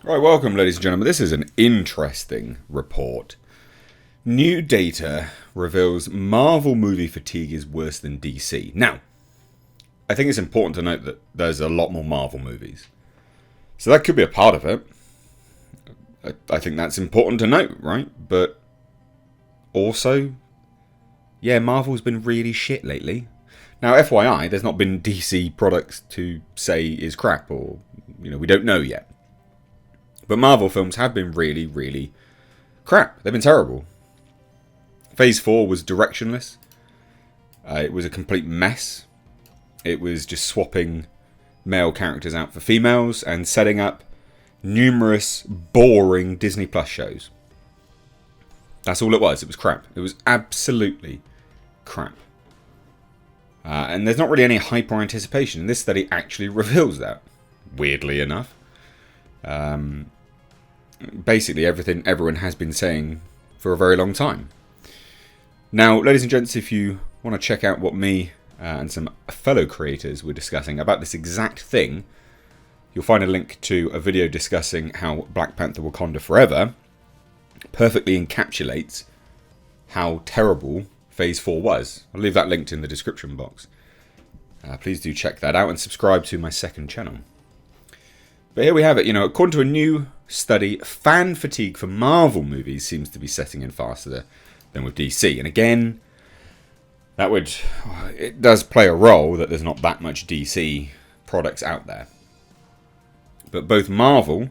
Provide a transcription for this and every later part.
Right, welcome, ladies and gentlemen. This is an interesting report. New data reveals Marvel movie fatigue is worse than DC. Now, I think it's important to note that there's a lot more Marvel movies. So that could be a part of it. I think that's important to note, right? But also, yeah, Marvel's been really shit lately. Now, FYI, there's not been DC products to say is crap or, we don't know yet. But Marvel films have been really, really crap. They've been terrible. Phase 4 was directionless. It was a complete mess. It was just swapping male characters out for females and setting up numerous boring Disney Plus shows. That's all it was. It was crap. It was absolutely crap. And there's not really any hype or anticipation. And this study actually reveals that, weirdly enough. Basically everything everyone has been saying for a very long time. Now, ladies and gents, if you want to check out what me and some fellow creators were discussing about this exact thing, you'll find a link to a video discussing how Black Panther Wakanda Forever perfectly encapsulates how terrible Phase 4 was. I'll leave that linked in the description box. Please do check that out and subscribe to my second channel. But here we have it. According to a new study, fan fatigue for Marvel movies seems to be setting in faster than with DC. And again, it does play a role that there's not that much DC products out there. But both Marvel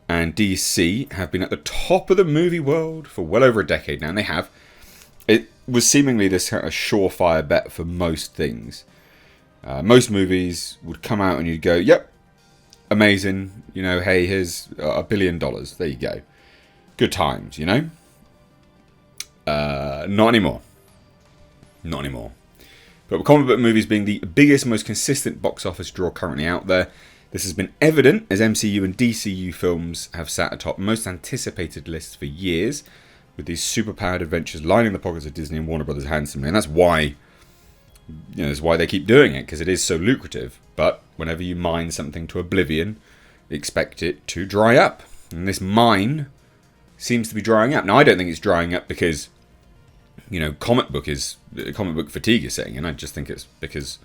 and DC have been at the top of the movie world for well over a decade now, and they have. It was seemingly this kind of surefire bet for most things. Most movies would come out and you'd go, yep, amazing, hey, here's $1 billion. There you go. Good times, Not anymore. Not anymore. But with comic book movies being the biggest, most consistent box office draw currently out there, this has been evident as MCU and DCU films have sat atop most anticipated lists for years, with these superpowered adventures lining the pockets of Disney and Warner Brothers handsomely. And that's why, that's why they keep doing it, because it is so lucrative. But whenever you mine something to oblivion, expect it to dry up. And this mine seems to be drying up. Now, I don't think it's drying up because, comic book fatigue is setting in. I just think it's because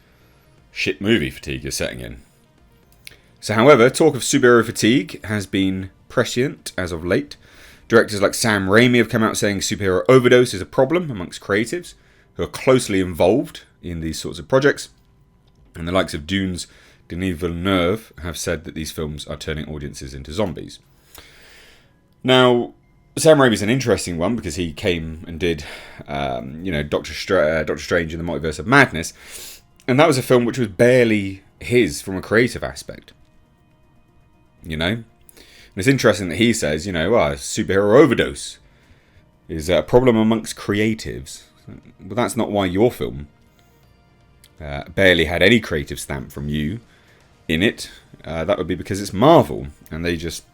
shit movie fatigue is setting in. So, however, talk of superhero fatigue has been prescient as of late. Directors like Sam Raimi have come out saying superhero overdose is a problem amongst creatives who are closely involved in these sorts of projects. And the likes of Dune's Denis Villeneuve have said that these films are turning audiences into zombies. Now, Sam Raimi's an interesting one because he came and did, Doctor Strange in the Multiverse of Madness. And that was a film which was barely his from a creative aspect. And it's interesting that he says, superhero overdose is a problem amongst creatives. But that's not why your film barely had any creative stamp from you in it. That would be because it's Marvel, and they just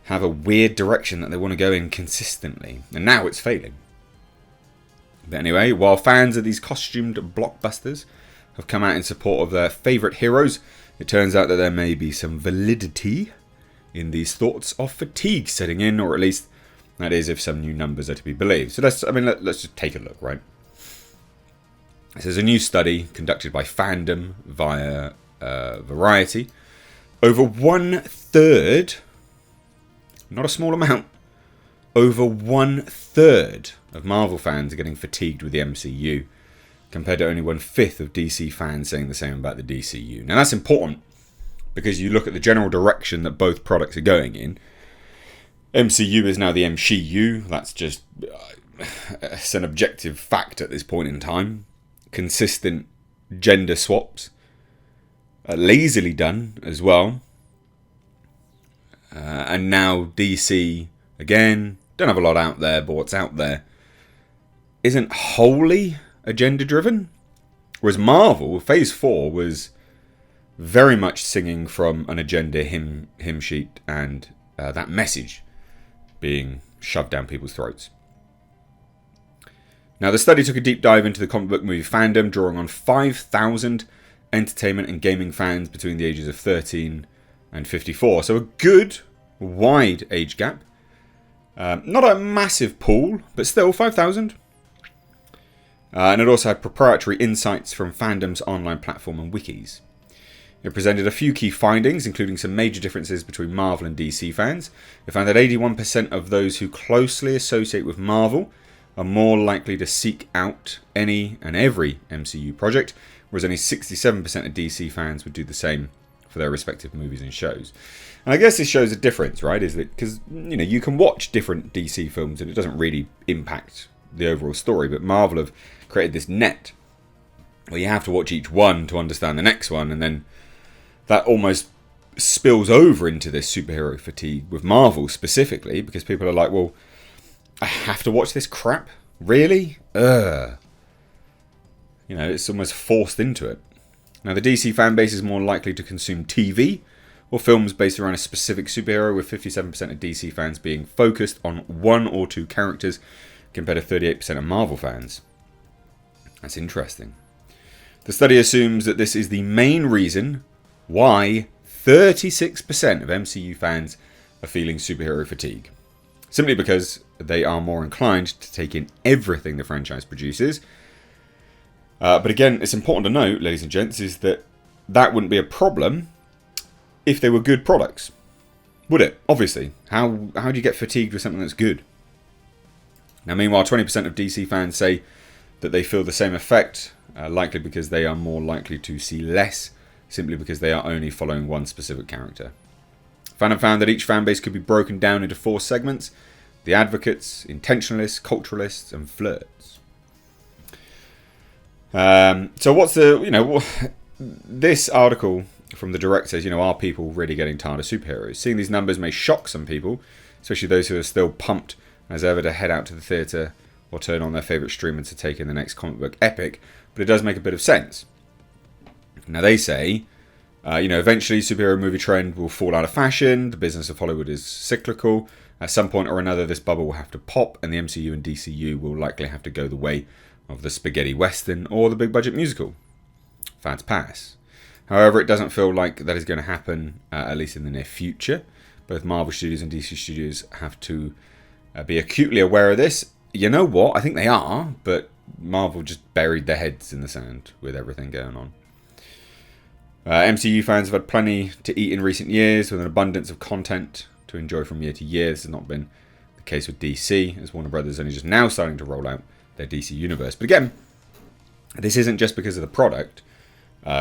have a weird direction that they want to go in consistently. And now it's failing. But anyway, while fans of these costumed blockbusters have come out in support of their favourite heroes, it turns out that there may be some validity in these thoughts of fatigue setting in, or at least that is if some new numbers are to be believed. So let's just take a look, right? This is a new study conducted by Fandom via Variety. Over 1/3, not a small amount, over 1/3 of Marvel fans are getting fatigued with the MCU, compared to only 1/5 of DC fans saying the same about the DCU. Now that's important because you look at the general direction that both products are going in. MCU is now the MCU. That's just it's an objective fact at this point in time. Consistent gender swaps, lazily done as well. And now DC, again, don't have a lot out there, but what's out there isn't wholly agenda driven. Whereas Marvel, Phase 4 was very much singing from an agenda hymn sheet and that message being shoved down people's throats. Now, the study took a deep dive into the comic book movie fandom, drawing on 5,000 entertainment and gaming fans between the ages of 13 and 54. So a good, wide age gap. Not a massive pool, but still 5,000. And it also had proprietary insights from fandom's online platform and wikis. It presented a few key findings, including some major differences between Marvel and DC fans. It found that 81% of those who closely associate with Marvel are more likely to seek out any and every MCU project, whereas only 67% of DC fans would do the same for their respective movies and shows. And I guess this shows a difference, right? Is that because you can watch different DC films and it doesn't really impact the overall story, but Marvel have created this net where you have to watch each one to understand the next one, and then that almost spills over into this superhero fatigue with Marvel specifically, because people are like, well, I have to watch this crap? Really? It's almost forced into it. Now, the DC fan base is more likely to consume TV or films based around a specific superhero, with 57% of DC fans being focused on one or two characters, compared to 38% of Marvel fans. That's interesting. The study assumes that this is the main reason why 36% of MCU fans are feeling superhero fatigue. Simply because they are more inclined to take in everything the franchise produces. But again, it's important to note, ladies and gents, is that wouldn't be a problem if they were good products. Would it? Obviously. How do you get fatigued with something that's good? Now, meanwhile, 20% of DC fans say that they feel the same effect, likely because they are more likely to see less, simply because they are only following one specific character. Fandom found that each fanbase could be broken down into 4 segments: the advocates, intentionalists, culturalists, and flirts. So what's this article from the Direct says, are people really getting tired of superheroes? Seeing these numbers may shock some people, especially those who are still pumped as ever to head out to the theatre or turn on their favourite streamer to take in the next comic book epic, but it does make a bit of sense. Now they say, eventually superhero movie trend will fall out of fashion, the business of Hollywood is cyclical, at some point or another this bubble will have to pop, and the MCU and DCU will likely have to go the way of the spaghetti western or the big budget musical. Fads pass. However, it doesn't feel like that is going to happen, at least in the near future. Both Marvel Studios and DC Studios have to be acutely aware of this. You know what? I think they are, but Marvel just buried their heads in the sand with everything going on. MCU fans have had plenty to eat in recent years, with an abundance of content to enjoy from year to year. This has not been the case with DC, as Warner Brothers is only just now starting to roll out their DC universe. But again, this isn't just because of the product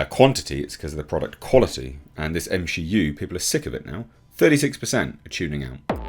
quantity, it's because of the product quality. And this MCU, people are sick of it now. 36% are tuning out.